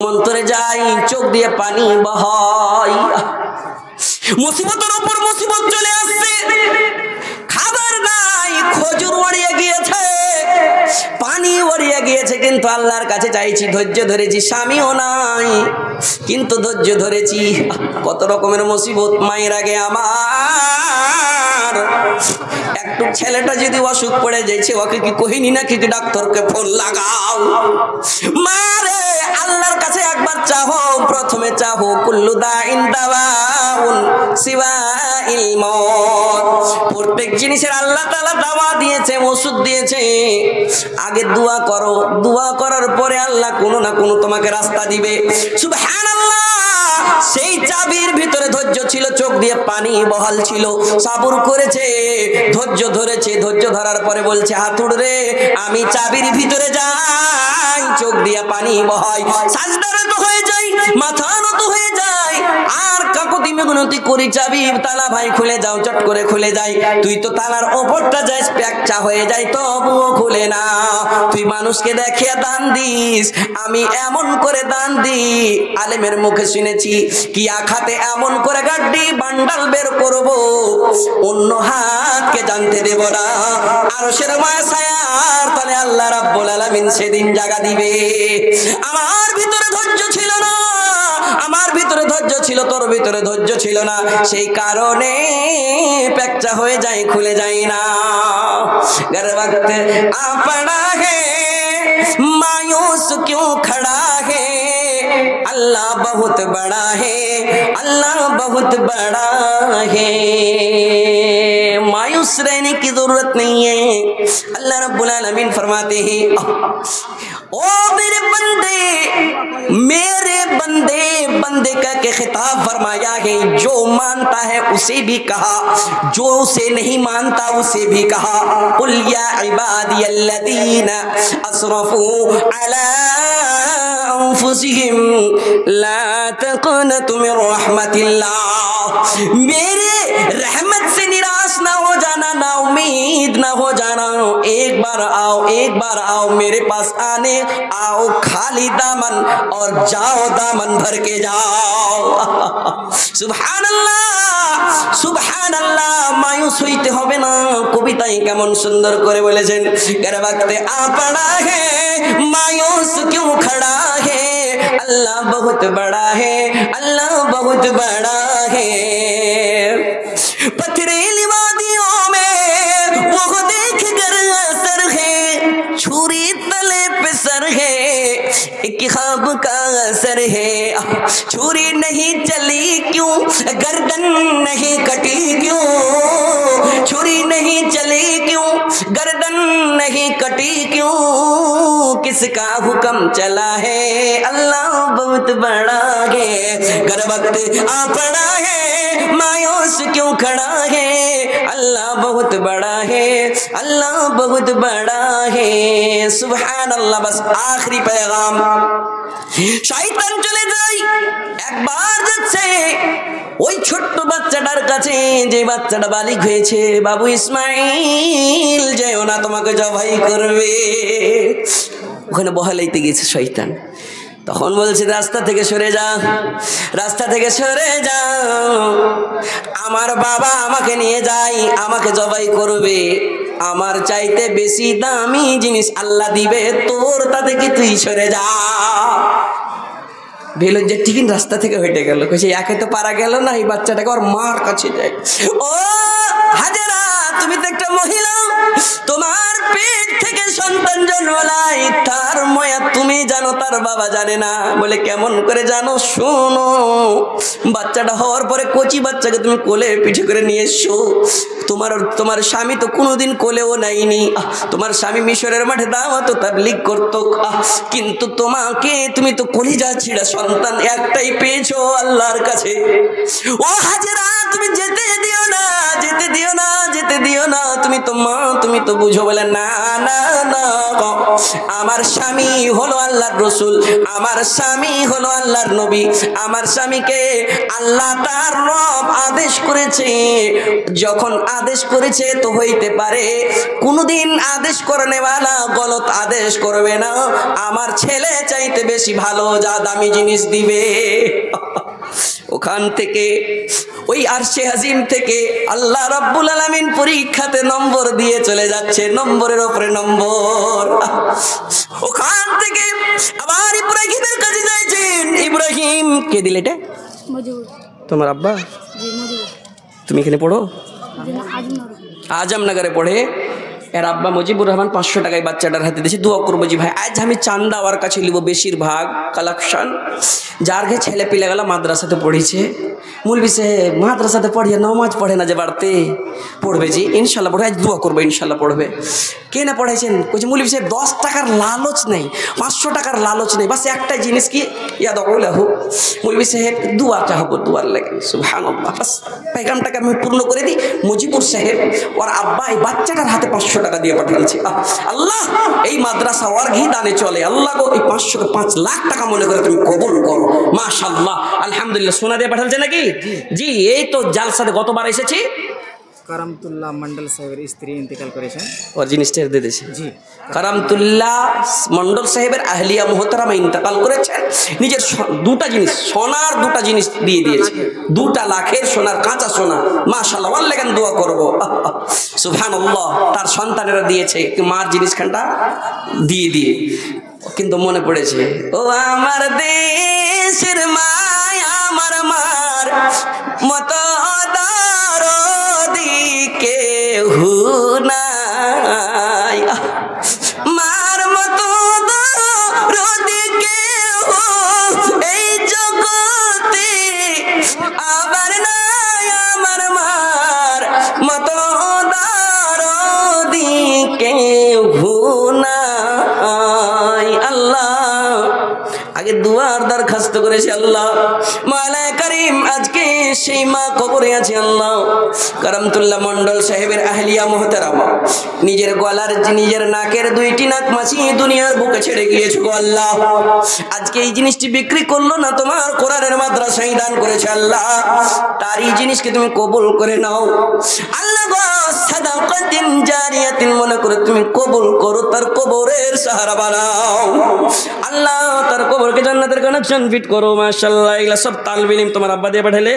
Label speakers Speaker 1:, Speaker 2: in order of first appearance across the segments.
Speaker 1: অন্তরে যাই, চোখ দিয়ে পানি বহাই। মুসিবতের উপর মুসিবত চলে আসছে, খাবার নাই, খজুর ওড়িয়ে গিয়েছে, পানি ওড়িয়ে গিয়েছে, কিন্তু আল্লাহর কাছে চাইছি, ধৈর্য ধরেছি, স্বামীও নাই কিন্তু ধৈর্য ধরেছি। কত রকমের মুসিবত। মায়ের আগে আমার একটু ছেলেটা যদি অসুখ পড়ে যাইছে, ওকে কি কহিনি নাকি ডাক্তারকে ফোন লাগাও? মারে আল্লাহর কাছে একবার চাহো, প্রথমে চাহো কুল্লু দাইন দাওয়াউন সিওয়াইল মউত। প্রত্যেক জিনিসের আল্লাহ তাআলা দাওয়া দিয়েছে, ওষুধ দিয়েছে। আগে দোয়া করো, দোয়া করার পরে আল্লাহ কোনো না কোনো তোমাকে রাস্তা দিবে। সুবহানাল্লাহ। সেই চাবির ভিতরে ধৈর্য ছিল, চোখ দিয়ে পানি বহাল ছিল, সাবুর করেছে, ধৈর্য ধরেছে। ধৈর্য ধরার পরে বলছে, হাতুড় রে আমি চাবির ভিতরে যাই, চোখ দিয়ে পানি বহাই, সাজদারত হয়ে যাই, মাথা নত হয়ে যায়, আর কাকুতি মিনতি করি, চাবি তালা ভাই খুলে যাও, চট করে খুলে যায়। তুই তো তালার ওপরটা যাস, প্যাকচা হয়ে যায়, তবুও খুলে না। তুই মানুষকে দেখে দান দিস, আমি এমন করে দান দি। আলেমের মুখে শুনেছি, কি আখাতে এমন করে গাড্ডি বান্ডাল বের করব, অন্য হাতকে জানতে দেব না। আরশের ছায়ার তলে আল্লাহ রাব্বুল আলামিন সেদিন জায়গা দিবে। আমার ভিতরে ধৈর্য ছিল না, আমার ভিতরে ধৈর্য ছিল, তোর ভিতরে ধৈর্য ছিল না, সেই কারণে প্যাকচা হয়ে যায়, খুলে যায় না। घर वक्त आ पड़ा है मायूस क्यों खड़ा है, अल्लाह बहुत बड़ा है, अल्लाह बहुत बड़ा है। मायूस रहने की जरूरत नहीं है। अल्लाह रब्बुल आलमीन फरमाते हैं, ओ मेरे बंदे, मेरे बंदे, बंदे का के खिताब फरमाया है। जो मानता है उसे भी कहा, जो उसे नहीं मानता उसे भी कहा। कुल या इबादियल्लज़ीना असरफू अला अनफुसिहिम ला तक़नतु मिन रहमतिल्लाह। मेरे रहमत से निराश ना हो जाना, ना उम्मीद ना हो जाना। एक बार आओ, एक बार आओ मेरे पास, आने आओ खाली दामन और जाओ दामन भर के जाओ। सुबहानाल्लाह, सुबहानाल्लाह। मायूस হইতে হবে না। কবিতায় কেমন সুন্দর করে বলেছেন, कर वक्त आ पड़ा है मायूस क्यों खड़ा है, अल्लाह बहुत बड़ा है, अल्लाह बहुत बड़ा है। पथरीली वादियों में वो देख कर असर है, छुरी तले पे सर है, एक ख्वाब का असर है। छुरी नहीं चली क्यों, गर्दन नहीं कटी क्यों, छुरी नहीं चली क्यों, गर्दन नहीं कटी क्यों, किसका हुक्म चला है, अल्लाह बहुत बड़ा है। घर वक्त आ पड़ा है मायूस क्यों खड़ा है, अल्लाह बहुत बड़ा है, अल्लाह बहुत बड़ा है। सुभान अल्लाह। बस आखिरी पैगाम, শয়তান চলে যায়, একবার যাচ্ছে ওই ছোট্ট বাচ্চাটার কাছে, যে বাচ্চাটা বালিক হয়েছে, বাবু ইসমাইল যেও না, তোমাকে জবাই করবে। ওখানে বহালাইতে গেছে শয়তান। তখন বলছে, রাস্তা থেকে সরে যা, রাস্তা থেকে সরে যাও, আমার বাবা আমাকে নিয়ে যায়, আমাকে জবাই করবে, আমার চাইতে বেশি দামি জিনিস আল্লাহ দিবে তোর, তাতে কি তুই সরে যা। বেলুন যে ঠিক রাস্তা থেকে হেঁটে গেল, কইছে একে তো পারা গেল না, এই বাচ্চাটাকে ওর মার কাছে যায়। ও হাজেরা, তুমি তো একটা মহিলা, তোমার পেট থেকে সন্তান জন্মালাই, তার মায়া তুমি জানো, তার বাবা জানে না। বলে কেমন করে জানো? শোনো, বাচ্চাটা হওয়ার পরে কচি বাচ্চাকে তুমি কোলে পিঠে করে নিয়ে এসছো, তোমার স্বামী তো কোনোদিন কোলেও নেয়নি। তোমার স্বামী মিশরের মাঠে দাওয়াত তাবলীগ করতো, কিন্তু তুমি তো কলিজা ছিঁড়া সন্তান একটাই পেয়েছো আল্লাহর কাছে। ও হাজেরা, তুমি যেতে দিও না, যেতে দিও না, যেতে দিও দিও না, তুমি তো মা, তুমি তো বুঝো। বলে না না না, আমার স্বামী হলো আল্লাহর রসুল, আমার স্বামী হলো আল্লাহর নবী, আমার স্বামীকে আল্লাহ তার রব আদেশ করেছে। যখন আদেশ করেছে তো হইতে পারে কোনদিন আদেশ করনেওয়ালা গলত আদেশ করবে না। আমার ছেলে চাইতে বেশি ভালো যা দামি জিনিস দিবে। ওখান থেকে ওই আরশে আজিম থেকে আল্লাহ রাব্বুল আলামিন পরীক্ষাতে নম্বর দিয়ে চলে যাচ্ছে, নম্বরের উপরে নম্বর। ওখান থেকে আবার ইব্রাহিমের কাছে যাইছেন। ইব্রাহিম কে দিলে এটা? তোমার আব্বা? তুমি এখানে পড়ো? আজমনগরে পড়ে। এর আব্বা মুজিবুর রহমান 500 টাকায় বাচ্চাটার হাতে দিয়েছে। দোয়া করবো জি ভাই, আজ আমি চান্দা ওর কাছে নিব, বেশিরভাগ কালেকশন যার ঘে ছেলে পিলে গেল মাদ্রাসাতে পড়েছে। মৌলভী সাহেব মাদ্রাসাতে পড়িয়ে নামাজ পড়ে না যে বাড়তে পড়বে জি, ইনশাল্লাহ পড়বে, আজ দোয়া করবো ইনশাল্লাহ পড়বে। কে না পড়াইছেন? বলছে মৌলভী সাহেব 10 টাকার লালচ নেই, 500 টাকার লালচ নেই, বাস একটাই জিনিস কি ইয়াদ আল্লাহু। মৌলভী সাহেব দুয়া চাহবো, দুয়ার লাগে সুবহানাল্লাহ, বাস পেগামটাকে আমি পূর্ণ করে দিই। মুজিবুর সাহেব ওর আব্বা এই বাচ্চাটার হাতে 500 টাকা দিয়ে পাঠিয়েছে। আল্লাহ এই মাদ্রাসা ওর ঘি দানে চলে, আল্লাহ গো এই 500কে 5 লাখ টাকা মনে করে তুমি কবুল করো। মাশাআল্লাহ আলহামদুলিল্লাহ। সোনা দিয়ে পাঠালছে নাকি? জি, এই তো জালসাতে গতবার এসেছি।
Speaker 2: কারামতুল্লাহ মন্ডল সাহেবের স্ত্রী ইন্তেকাল করেছেন,
Speaker 1: ওর জিনিসটা দিয়ে দিয়েছে।
Speaker 2: জি,
Speaker 1: কারামতুল্লাহ মন্ডল সাহেবের আহলিয়া মুহতারামা ইন্তেকাল করেছেন। নিজের দুটা জিনিস, সোনার দুটা জিনিস দিয়ে দিয়েছে, 2 লাখের সোনার, কাঁচা সোনা। মাশাআল্লাহ, আল্লাহ কেন দোয়া করবো, সুবহানাল্লাহ। তার সন্তানেরা দিয়েছে, মার জিনিসখানটা দিয়ে দিয়ে কিন্তু মনে পড়েছে, ও আমার দেশের মায় আমার মার মতো দরদি কেহু নাই, মার মতো দরদি কেহু এই জগতে আবার নাই, আমার মার মতো দরদি কেহু নাই। আল্লাহ আগে দুয়ার দরখাস্ত করেছে, আল্লাহ মাওলা করিম আজকে সেই মা কবরে আছে। আল্লাহ কারামতুল্লাহ মন্ডল সাহেবের আহলিয়া মুহতারামা নিজের গলার নিজের নাকের 2টি নাক মাছি দুনিয়ার বুকে ছেড়ে গিয়েছে গো আল্লাহ। আজকে এই জিনিসটি বিক্রি করলো না, তোমার কোরআনের মাদ্রাসায় দান করেছে। আল্লাহ তার এই জিনিসকে তুমি কবুল করে নাও। আল্লাহ গো সাদাকাতিন জারিয়াতিন মনে করে তুমি কবুল করো, তার কবরের সাহারা বানাও। আল্লাহ তার কবরকে জান্নাতের কানেকশন ফিট করো। মাশাআল্লাহ এগুলা সব তালবে ইলম তোমার আব্বা দিয়ে পাঠালে।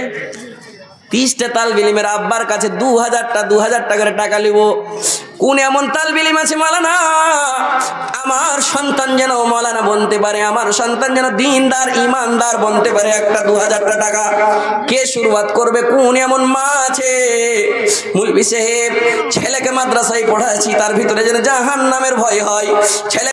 Speaker 1: 30টা তালবে ইলমের আব্বার কাছে 2000 টাকার টাকা লিব। কোন এমন তালবে ইলম আছে মাওলানা, আমার সন্তান যেন মাওলানা বনতে পারে, আমার সন্তান যেন দিনদার ইমানদার বনতে পারে, একটা 2000 টাকা কে শুরুয়াত করবে? কোন এমন মা আছে? মৌলভী সাহেব ছেলেকে মাদ্রাসায় পড়াচ্ছি, তার ভিতরে যেন জাহান্নামের ভয় হয়। ছেলে